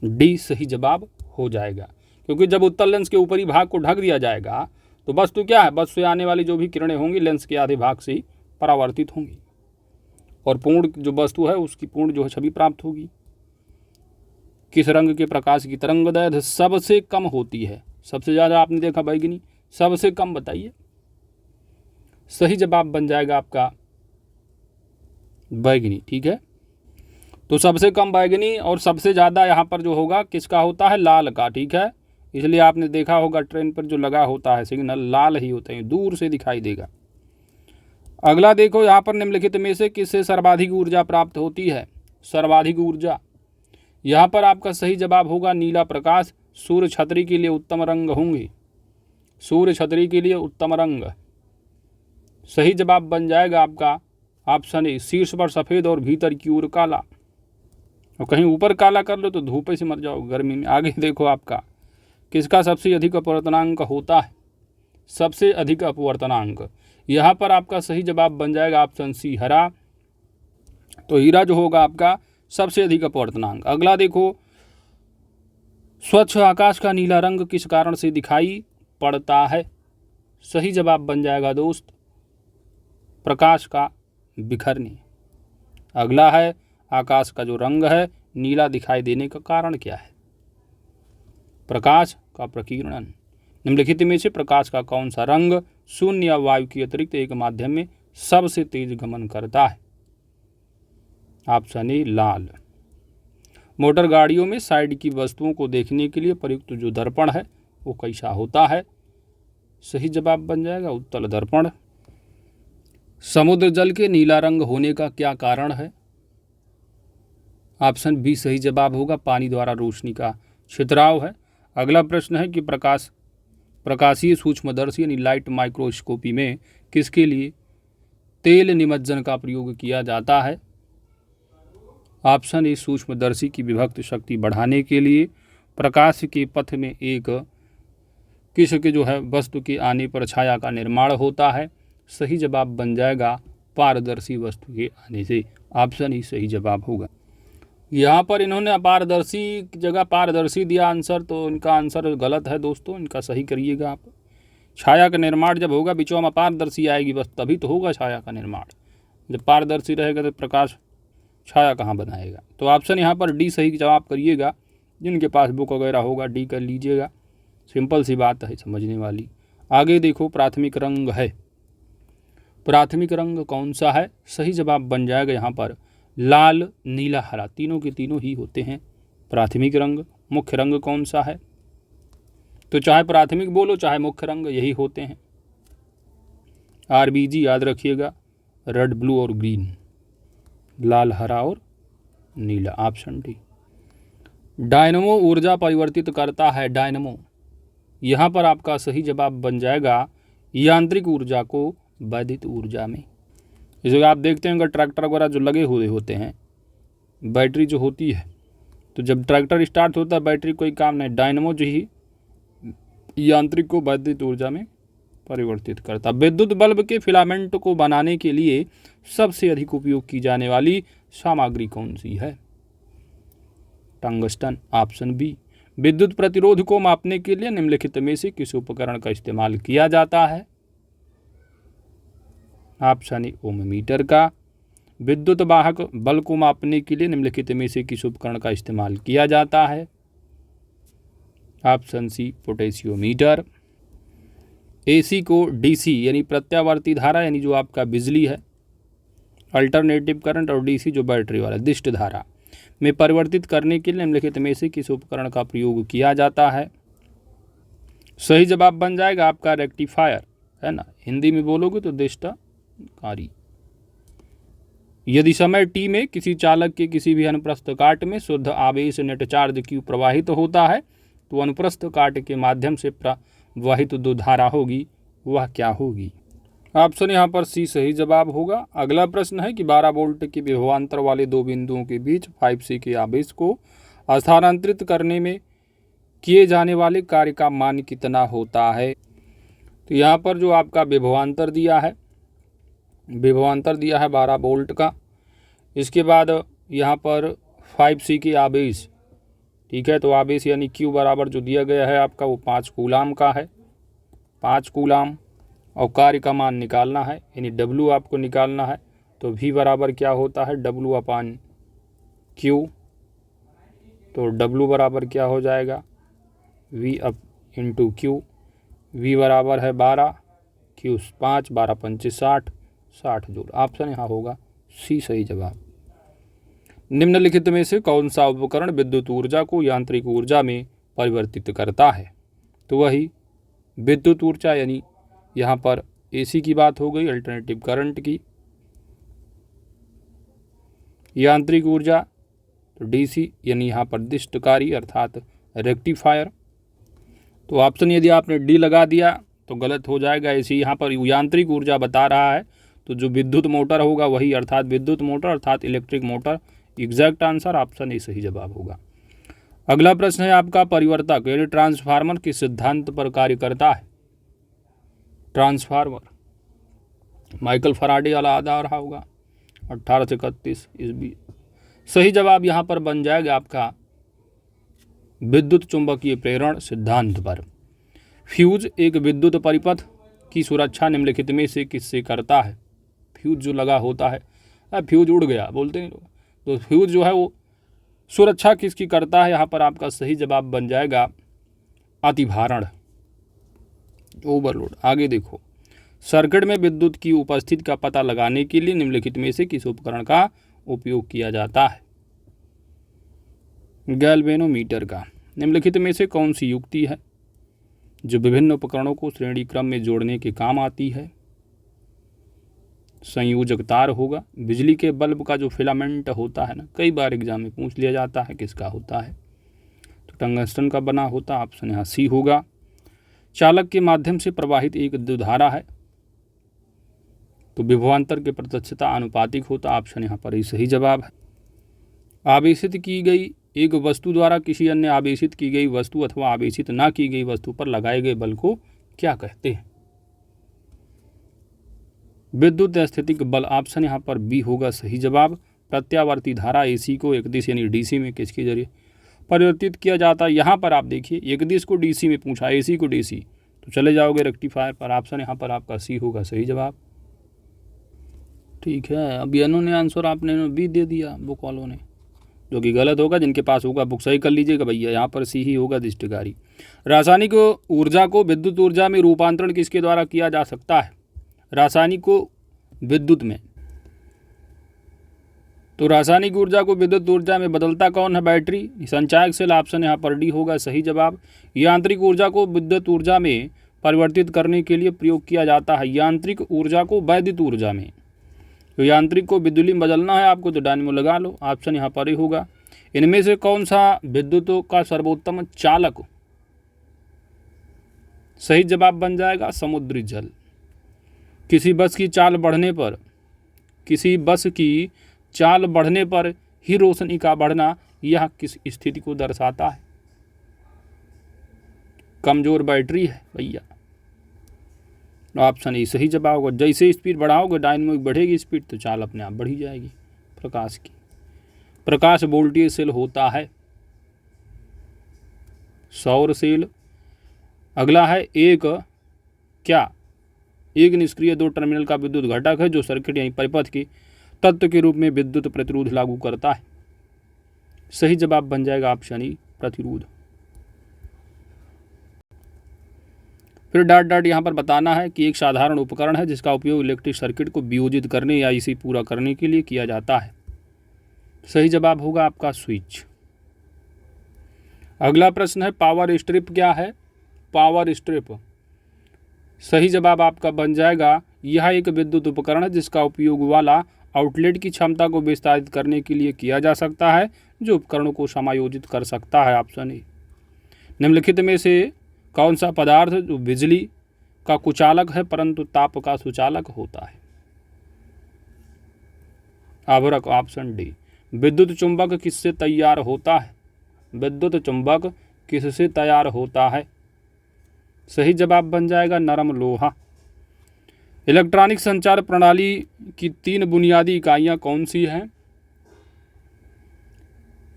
डी सही जवाब हो जाएगा, क्योंकि जब उत्तर लेंस के ऊपरी भाग को ढक दिया जाएगा तो वस्तु क्या है, वस्तु से आने वाली जो भी किरणें होंगी लेंस के आधे भाग से ही परावर्तित होंगी और पूर्ण जो वस्तु है उसकी पूर्ण जो है छवि प्राप्त होगी। किस रंग के प्रकाश की तरंगदैर्घ्य सबसे कम होती है। सबसे ज़्यादा आपने देखा बैगनी, सबसे कम बताइए। सही जवाब बन जाएगा आपका बैगनी। ठीक है, तो सबसे कम बैगनी और सबसे ज़्यादा यहाँ पर जो होगा किसका होता है, लाल का। ठीक है, इसलिए आपने देखा होगा ट्रेन पर जो लगा होता है सिग्नल लाल ही होते हैं, दूर से दिखाई देगा। अगला देखो, यहाँ पर निम्नलिखित में से किससे सर्वाधिक ऊर्जा प्राप्त होती है। सर्वाधिक ऊर्जा, यहाँ पर आपका सही जवाब होगा नीला प्रकाश। सूर्य छतरी के लिए उत्तम रंग होंगे, सूर्य छतरी के लिए उत्तम रंग। सही जवाब बन जाएगा आपका ऑप्शन ए, शीर्ष पर सफ़ेद और भीतर की ओर काला। और कहीं ऊपर काला कर लो तो धूप से मर जाओ गर्मी में। आगे देखो, आपका किसका सबसे अधिक अपवर्तनांक होता है। सबसे अधिक अपवर्तनांक, यहाँ पर आपका सही जवाब बन जाएगा ऑप्शन सी, हरा। तो हीरा जो होगा आपका सबसे अधिक अपवर्तनांक। अगला देखो, स्वच्छ आकाश का नीला रंग किस कारण से दिखाई पड़ता है। सही जवाब बन जाएगा दोस्त, प्रकाश का बिखरने। अगला है, आकाश का जो रंग है नीला दिखाई देने का कारण क्या है। प्रकाश का प्रकीर्णन। निम्नलिखित में से प्रकाश का कौन सा रंग शून्य या वायु के अतिरिक्त एक माध्यम में सबसे तेज गमन करता है। Option A, Lal. मोटर गाड़ियों में साइड की वस्तुओं को देखने के लिए प्रयुक्त जो दर्पण है वो कैसा होता है। सही जवाब बन जाएगा उत्तल दर्पण। समुद्र जल के नीला रंग होने का क्या कारण है। ऑप्शन बी सही जवाब होगा, पानी द्वारा रोशनी का छितराव है। अगला प्रश्न है कि प्रकाशीय सूक्ष्मदर्शी यानी लाइट माइक्रोस्कोपी में किसके लिए तेल निमज्जन का प्रयोग किया जाता है। ऑप्शन ए, सूक्ष्मदर्शी की विभक्त शक्ति बढ़ाने के लिए। प्रकाश के पथ में एक किसके जो है वस्तु के आने पर छाया का निर्माण होता है। सही जवाब बन जाएगा पारदर्शी वस्तु के आने से। ऑप्शन ही सही जवाब होगा। यहाँ पर इन्होंने अपारदर्शी की जगह पारदर्शी दिया आंसर, तो इनका आंसर गलत है दोस्तों, इनका सही करिएगा आप। छाया का निर्माण जब होगा बीचों में अपारदर्शी आएगी बस तभी तो होगा छाया का निर्माण। जब पारदर्शी रहेगा तो प्रकाश छाया कहाँ बनाएगा। तो ऑप्शन यहाँ पर डी सही जवाब करिएगा। जिनके पास बुक वगैरह होगा डी कर लीजिएगा, सिंपल सी बात है समझने वाली। आगे देखो, प्राथमिक रंग है। प्राथमिक रंग कौन सा है? सही जवाब बन जाएगा यहाँ पर लाल, नीला, हरा, तीनों के तीनों ही होते हैं प्राथमिक रंग। मुख्य रंग कौन सा है? तो चाहे प्राथमिक बोलो चाहे मुख्य रंग यही होते हैं। RBG याद रखिएगा, रेड, ब्लू और ग्रीन, लाल, हरा और नीला, ऑप्शन डी। डायनमो ऊर्जा परिवर्तित करता है। डायनमो, यहाँ पर आपका सही जवाब बन जाएगा यांत्रिक ऊर्जा को वैद्युत ऊर्जा में। इस जगह आप देखते हैं ट्रैक्टर वगैरह जो लगे हुए होते हैं, बैटरी जो होती है, तो जब ट्रैक्टर स्टार्ट होता है बैटरी कोई काम नहीं, डायनमो जो ही यांत्रिक को वैद्युत ऊर्जा में परिवर्तित करता। विद्युत बल्ब के फिलामेंट को बनाने के लिए सबसे अधिक उपयोग की जाने वाली सामग्री कौन सी है? Tungsten, option B. विद्युत प्रतिरोध को मापने के लिए निम्नलिखित में से किस उपकरण का इस्तेमाल किया जाता है? ऑप्शन ए ओम मीटर का। विद्युत वाहक बल को मापने के लिए निम्नलिखित में से किस उपकरण का इस्तेमाल किया जाता है? Option C potentiometer. AC को DC यानी प्रत्यावर्ती धारा यानी जो आपका बिजली है, अल्टरनेटिव करंट, और DC जो बैटरी वाला दिष्ट धारा में परिवर्तित करने के लिए निम्नलिखित में से किस उपकरण का प्रयोग किया जाता है? सही जवाब बन जाएगा आपका रेक्टिफायर, है ना, हिंदी में बोलोगे तो दिष्टकारी। यदि समय t में किसी चालक के किसी भी अनुप्रस्थ काट में शुद्ध आवेश नेट चार्ज Q प्रवाहित होता है तो अनुप्रस्थ काट के माध्यम से प्रवाहित जो धारा होगी वह क्या होगी? ऑप्शन यहाँ पर सी सही जवाब होगा। अगला प्रश्न है कि 12 वोल्ट के विभवांतर वाले दो बिंदुओं के बीच 5C के आवेश को स्थानांतरित करने में किए जाने वाले कार्य का मान कितना होता है? तो यहाँ पर जो आपका विभवांतर दिया है 12 वोल्ट का। इसके बाद यहाँ पर 5C के आवेश, ठीक है, तो आवेश यानी Q बराबर जो दिया गया है आपका वो 5 कूलाम का है, 5 कूलाम। और कार्य का मान निकालना है यानी W आपको निकालना है, तो V बराबर क्या होता है W अपान Q। तो W बराबर क्या हो जाएगा V up into Q। V बराबर है 12, Q 5, 12 पंचे 60, 60 जूल। ऑप्शन यहाँ होगा सी सही जवाब। निम्नलिखित में से कौन सा उपकरण विद्युत ऊर्जा को यांत्रिक ऊर्जा में परिवर्तित करता है? तो वही विद्युत ऊर्जा यानी यहाँ पर AC की बात हो गई, अल्टरनेटिव करंट की। यांत्रिक ऊर्जा तो DC यानी यहाँ पर दिष्टकारी अर्थात रेक्टिफायर। तो ऑप्शन यदि आपने डी लगा दिया तो गलत हो जाएगा। AC यहाँ पर यांत्रिक ऊर्जा बता रहा है तो जो विद्युत मोटर होगा वही अर्थात विद्युत मोटर अर्थात electric motor. Exact answer option A सही जवाब होगा। अगला प्रश्न है आपका परिवर्तक यानी ट्रांसफार्मर किस सिद्धांत पर कार्य करता है? ट्रांसफार्मर माइकल फराडे वाला आधा रहा होगा 1831 ईस्वी। सही जवाब यहाँ पर बन जाएगा आपका विद्युत चुंबकीय प्रेरण सिद्धांत पर। फ्यूज एक विद्युत परिपथ की सुरक्षा निम्नलिखित में से किससे करता है? फ्यूज जो लगा होता है, फ्यूज उड़ गया बोलते हैं लोग, तो फ्यूज जो है वो सुरक्षा किसकी करता है? यहाँ पर आपका सही जवाब बन जाएगा अतिभारण, ओवरलोड। आगे देखो, सर्किट में विद्युत की उपस्थिति का पता लगाने के लिए निम्नलिखित में से किस उपकरण का उपयोग किया जाता है? गैल्वेनोमीटर का। निम्नलिखित में से कौन सी युक्ति है जो विभिन्न उपकरणों को श्रेणी क्रम में जोड़ने के काम आती है? संयोजक तार होगा। बिजली के बल्ब का जो फिलामेंट होता है ना, कई बार एग्जाम में पूछ लिया जाता है किसका होता है, तो टंगस्टन का बना होता। ऑप्शन यहाँ सी होगा। चालक के माध्यम से प्रवाहित एक विद्युत धारा है तो विभवांतर के प्रत्यक्षता आनुपातिक होता। ऑप्शन यहाँ पर ही सही जवाब है। आवेशित की गई एक वस्तु द्वारा किसी अन्य आवेशित की गई वस्तु अथवा आवेशित ना की गई वस्तु पर लगाए गए बल को क्या कहते हैं? विद्युत स्थितिक बल। ऑप्शन यहाँ पर बी होगा सही जवाब। प्रत्यावर्ती धारा AC को एक दिश यानी DC में किसके जरिए परिवर्तित किया जाता है। यहाँ पर आप देखिए एक दिश को DC में पूछा, AC को DC, तो चले जाओगे रेक्टिफायर पर। ऑप्शन यहाँ पर आपका C होगा सही जवाब। ठीक है, अब इन्होंने आंसर आपने B दे दिया बुक वालों ने, जो कि गलत होगा। जिनके पास होगा बुक सही कर लीजिएगा भैया, यहाँ पर C ही होगा दृष्टिकारी। रासायनिक ऊर्जा को विद्युत ऊर्जा में रूपांतरण किसके द्वारा किया जा सकता है? रासायनिक को विद्युत में, तो रासायनिक ऊर्जा को विद्युत ऊर्जा में बदलता कौन है? Battery, संचायक cell. ऑप्शन यहाँ पर D होगा सही जवाब। यांत्रिक ऊर्जा को विद्युत ऊर्जा में परिवर्तित करने के लिए प्रयोग किया जाता है। यांत्रिक ऊर्जा को वैद्युत ऊर्जा में, तो यांत्रिक को बिजली में बदलना है आपको तो डायनेमो लगा लो। ऑप्शन यहाँ पर ही होगा। इनमें से कौन सा विद्युत का सर्वोत्तम चालक? सही जवाब बन जाएगा समुद्री जल। किसी बस की चाल बढ़ने पर ही रोशनी का बढ़ना, यह किस स्थिति को दर्शाता है? कमजोर बैटरी है भैया। ऑप्शन ए सही जवाब होगा। जैसे स्पीड बढ़ाओगे डायनेमो बढ़ेगी स्पीड, तो चाल अपने आप बढ़ी जाएगी प्रकाश की। प्रकाश वोल्टेज सेल होता है सौर सेल। अगला है एक निष्क्रिय 2 टर्मिनल का विद्युत घटक है जो सर्किट यानी परिपथ की तत्व के रूप में विद्युत प्रतिरोध लागू करता है। सही जवाब बन जाएगा ऑप्शन ई प्रतिरोध। फिर डॉट यहाँ पर बताना है कि एक साधारण उपकरण है जिसका उपयोग इलेक्ट्रिक सर्किट को वियोजित करने या इसे पूरा करने के लिए किया जाता है। सही जवाब होगा आपका स्विच। अगला प्रश्न है पावर स्ट्रिप क्या है? पावर स्ट्रिप, सही जवाब आपका बन जाएगा यह एक विद्युत उपकरण है जिसका उपयोग वाला आउटलेट की क्षमता को विस्तारित करने के लिए किया जा सकता है, जो उपकरणों को समायोजित कर सकता है। Option A. निम्नलिखित में से कौन सा पदार्थ जो बिजली का कुचालक है परंतु ताप का सुचालक होता है? आवर्तक। Option D. विद्युत चुंबक किससे तैयार होता है? विद्युत चुंबक किससे तैयार होता है? सही जवाब बन जाएगा नरम लोहा। इलेक्ट्रॉनिक संचार प्रणाली की 3 बुनियादी इकाइयां कौन सी हैं?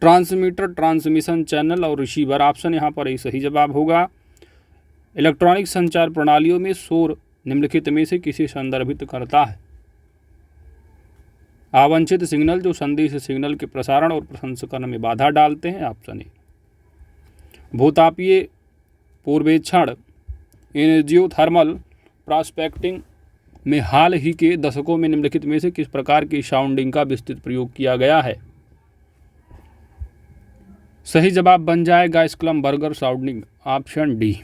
ट्रांसमीटर, ट्रांसमिशन चैनल और रिसीवर। ऑप्शन यहाँ पर ही सही जवाब होगा। इलेक्ट्रॉनिक संचार प्रणालियों में शोर निम्नलिखित में से किसे संदर्भित करता है? अवांछित सिग्नल जो संदेश सिग्नल के प्रसारण और प्रसंस्करण में बाधा डालते हैं। Option A. भूतापीय पूर्वेक्षण एनजियोथर्मल प्रॉस्पेक्टिंग में हाल ही के दशकों में निम्नलिखित में से किस प्रकार की साउंडिंग का विस्तृत प्रयोग किया गया है? सही जवाब बन जाएगा स्क्लमबर्गर साउंडिंग। Option D.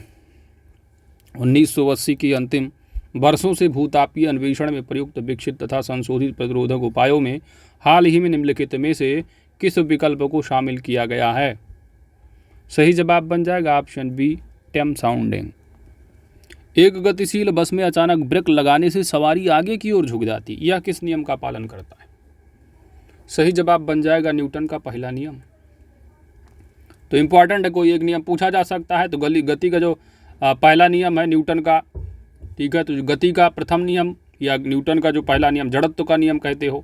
1980 की अंतिम वर्षों से भूतापीय अन्वेषण में प्रयुक्त विकसित तथा संशोधित प्रतिरोधक उपायों में हाल ही में निम्नलिखित में से किस विकल्प को शामिल किया गया है? सही जवाब बन जाएगा ऑप्शन बी टेम साउंडिंग। एक गतिशील बस में अचानक ब्रेक लगाने से सवारी आगे की ओर झुक जाती, यह किस नियम का पालन करता है? सही जवाब बन जाएगा न्यूटन का पहला नियम। तो इम्पॉर्टेंट है, कोई एक नियम पूछा जा सकता है। तो गति का जो पहला नियम है न्यूटन का, ठीक है, तो गति का प्रथम नियम या न्यूटन का जो पहला नियम जड़त्व का नियम कहते हो,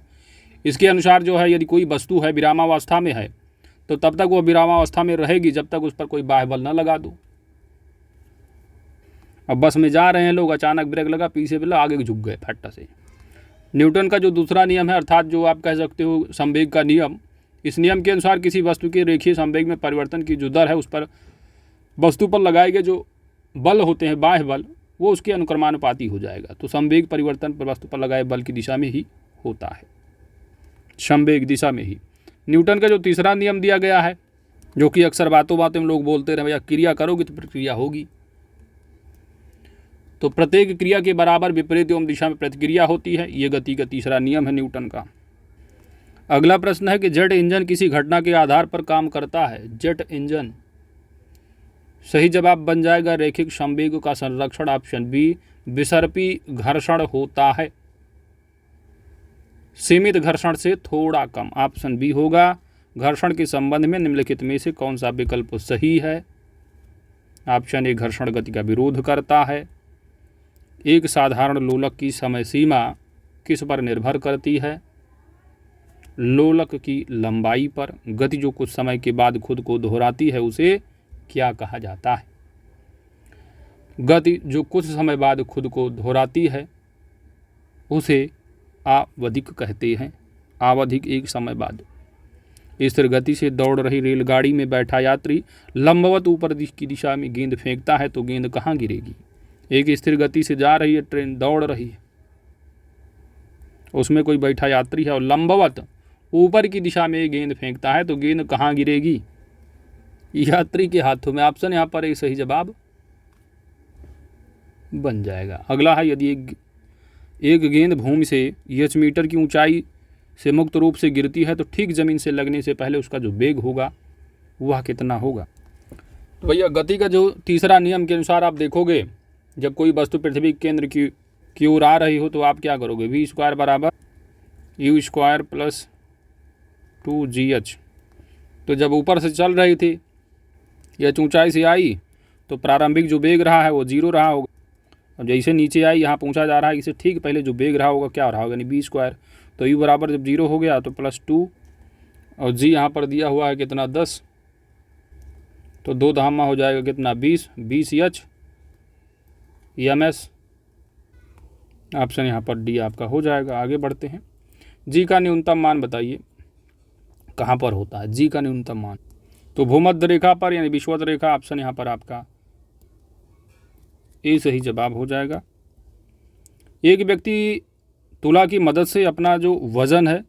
इसके अनुसार जो है यदि कोई वस्तु है विरामावस्था में है तो तब तक वो विरामावस्था में रहेगी जब तक उस पर कोई बाह्य बल न लगा दो। अब बस में जा रहे हैं लोग, अचानक ब्रेक लगा, पीछे वाला आगे झुक गए फट्टा से। न्यूटन का जो दूसरा नियम है अर्थात जो आप कह सकते हो संवेग का नियम, इस नियम के अनुसार किसी वस्तु के रेखीय संवेग में परिवर्तन की जो दर है उस पर वस्तु पर लगाए गए जो बल होते हैं बाह्य बल, वो उसके अनुक्रमानुपाती हो जाएगा। तो संवेग परिवर्तन पर वस्तु पर लगाए बल की दिशा में ही होता है, संवेग दिशा में ही। न्यूटन का जो तीसरा नियम दिया गया है, जो कि अक्सर बातों बातों में लोग बोलते रहे भैया क्रिया करोगे तो प्रतिक्रिया होगी, तो प्रत्येक क्रिया के बराबर विपरीत एवं दिशा में प्रतिक्रिया होती है, ये गति का तीसरा नियम है न्यूटन का। अगला प्रश्न है कि जेट इंजन किसी घटना के आधार पर काम करता है? जेट इंजन, सही जवाब बन जाएगा रैखिक संवेग का संरक्षण। ऑप्शन बी विसर्पी घर्षण होता है, सीमित घर्षण से थोड़ा कम। ऑप्शन बी होगा। घर्षण के संबंध में निम्नलिखित में से कौन सा विकल्प सही है? ऑप्शन ए घर्षण गति का विरोध करता है। एक साधारण लोलक की समय सीमा किस पर निर्भर करती है? लोलक की लंबाई पर। गति जो कुछ समय के बाद खुद को दोहराती है उसे क्या कहा जाता है? गति जो कुछ समय बाद खुद को दोहराती है उसे आवधिक कहते हैं। आवधिक एक समय बाद। स्थिर गति से दौड़ रही रेलगाड़ी में बैठा यात्री लंबवत ऊपर की दिशा में गेंद फेंकता है तो गेंद कहाँ गिरेगी? एक स्थिर गति से जा रही है ट्रेन, दौड़ रही है, उसमें कोई बैठा यात्री है और लंबवत ऊपर की दिशा में गेंद फेंकता है तो गेंद कहाँ गिरेगी? यात्री के हाथों में। ऑप्शन यहाँ पर एक सही जवाब बन जाएगा। अगला है, यदि एक गेंद भूमि से h मीटर की ऊंचाई से मुक्त रूप से गिरती है तो ठीक जमीन से लगने से पहले उसका जो वेग होगा वह कितना होगा? तो भैया गति का जो तीसरा नियम के अनुसार आप देखोगे, जब कोई वस्तु पृथ्वी के केंद्र की ओर आ रही हो तो आप क्या करोगे? v² बराबर u² प्लस 2gh। तो जब ऊपर से चल रही थी या ऊंचाई से आई तो प्रारंभिक जो वेग रहा है वो 0 रहा होगा। अब जैसे नीचे आई, यहाँ पहुँचा जा रहा है, इससे ठीक पहले जो वेग रहा होगा क्या रहा होगा? यानी v²। तो u बराबर जब 0 हो गया तो +2 और g यहाँ पर दिया हुआ है कितना? 10। तो 2 धामा हो जाएगा कितना? 20h ms। ऑप्शन यहाँ पर डी आपका हो जाएगा। आगे बढ़ते हैं। जी का न्यूनतम मान बताइए कहाँ पर होता है? जी का न्यूनतम मान तो भूमध्य रेखा पर यानी विषुवत रेखा। ऑप्शन यहाँ पर आपका ए सही जवाब हो जाएगा। एक व्यक्ति तुला की मदद से अपना जो वजन है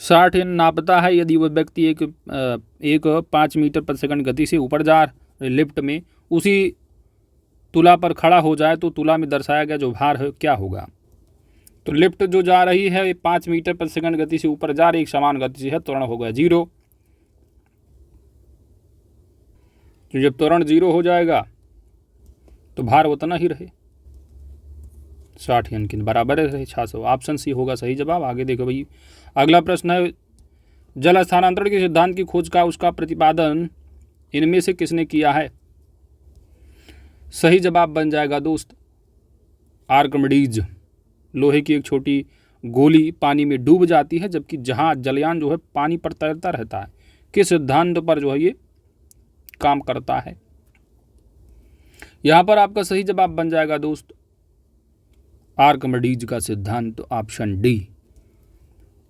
60 नापता है। यदि वह व्यक्ति एक 5 मीटर प्रति सेकंड गति से ऊपर जा लिफ्ट में उसी तुला पर खड़ा हो जाए तो तुला में दर्शाया गया जो भार है क्या होगा? तो लिफ्ट जो जा रही है 5 मीटर प्रति सेकंड गति से ऊपर जा रही, एक समान गति से है, त्वरण होगा 0। तो जब त्वरण 0 हो जाएगा तो भार उतना ही रहे, 60 यानी कि बराबर रहे 600। ऑप्शन सी होगा सही जवाब। आगे देखो भाई, अगला प्रश्न है, जल स्थानांतरण के सिद्धांत की खोज का उसका प्रतिपादन इनमें से किसने किया है? सही जवाब बन जाएगा दोस्त आर्किमिडीज। लोहे की एक छोटी गोली पानी में डूब जाती है जबकि जहाज जलयान जो है पानी पर तैरता रहता है। किस सिद्धांत पर जो है ये काम करता है? यहां पर आपका सही जवाब बन जाएगा दोस्त आर्किमिडीज का सिद्धांत। Option D.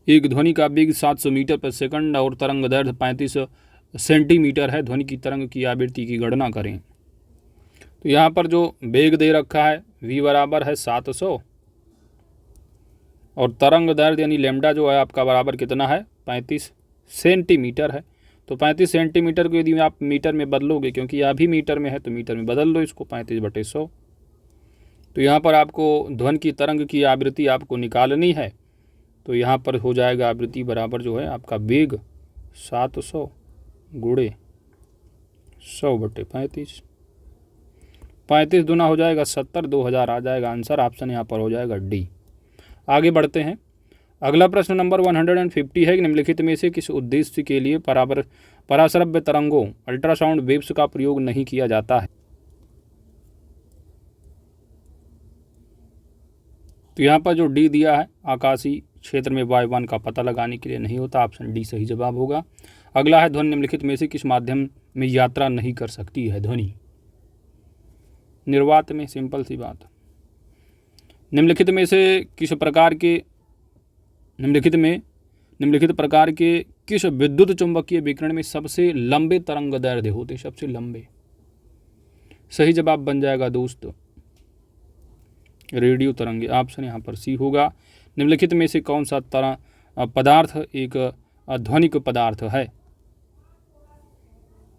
एक ध्वनि का वेग 700 मीटर प्रति सेकंड और तरंग दैर्घ्य 35 सेंटीमीटर है। ध्वनि की तरंग की आवृत्ति की गणना करें। तो यहाँ पर जो वेग दे रखा है v बराबर है 700 और तरंग दैर्घ्य यानी लैम्डा जो है आपका बराबर कितना है? 35 सेंटीमीटर है। तो 35 सेंटीमीटर को यदि आप मीटर में बदलोगे, क्योंकि यह भी मीटर में है तो मीटर में बदल लो इसको 35/100। तो यहाँ पर आपको ध्वनि की तरंग की आवृत्ति आपको निकालनी है। तो यहाँ पर हो जाएगा आवृत्ति बराबर जो है आपका वेग 700 गुणे 100/35। 35 दूना हो जाएगा 70, 2000 आ जाएगा आंसर। ऑप्शन यहाँ पर हो जाएगा डी। आगे बढ़ते हैं। अगला प्रश्न नंबर 150 है कि निम्नलिखित में से किस उद्देश्य के लिए पराश्रव्य तरंगों अल्ट्रासाउंड वेव्स का प्रयोग नहीं किया जाता है? तो यहाँ पर जो डी दिया है आकाशीय क्षेत्र में वायुयान का पता लगाने के लिए नहीं होता। ऑप्शन डी सही जवाब होगा। अगला है, ध्वनि निम्नलिखित में से किस माध्यम में यात्रा नहीं कर सकती है? ध्वनि निर्वात में। सिंपल सी बात। निम्नलिखित प्रकार के किस विद्युत चुंबकीय विकिरण में सबसे लंबे तरंग दैर्घ्य होते? सबसे लंबे। सही जवाब बन जाएगा दोस्त रेडियो तरंगे। ऑप्शन यहाँ पर सी होगा। निम्नलिखित में से कौन सा पदार्थ एक ध्वनिक पदार्थ है?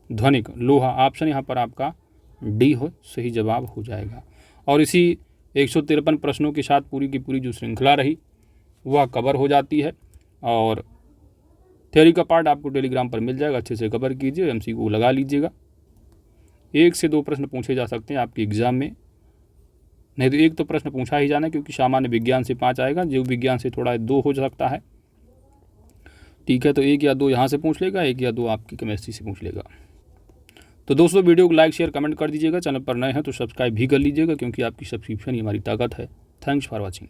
ध्वनिक लोहा। ऑप्शन यहाँ पर आपका डी हो सही जवाब हो जाएगा। और इसी 153 प्रश्नों के साथ पूरी की पूरी जो श्रृंखला रही वह कवर हो जाती है। और थ्योरी का पार्ट आपको टेलीग्राम पर मिल जाएगा, अच्छे से कवर कीजिए, एमसीक्यू लगा लीजिएगा। 1 से 2 प्रश्न पूछे जा सकते हैं आपके एग्जाम में, नहीं तो 1 तो प्रश्न पूछा ही जाना, क्योंकि सामान्य विज्ञान से 5 आएगा, जीव विज्ञान से थोड़ा 2 हो सकता है। ठीक है, तो 1 या 2 यहाँ से पूछ लेगा, 1 या 2 आपकी केमिस्ट्री से पूछ लेगा। तो दोस्तों वीडियो को लाइक शेयर कमेंट कर दीजिएगा। चैनल पर नए हैं तो सब्सक्राइब भी कर लीजिएगा, क्योंकि आपकी सब्सक्रिप्शन ही हमारी ताकत है। Thanks for watching.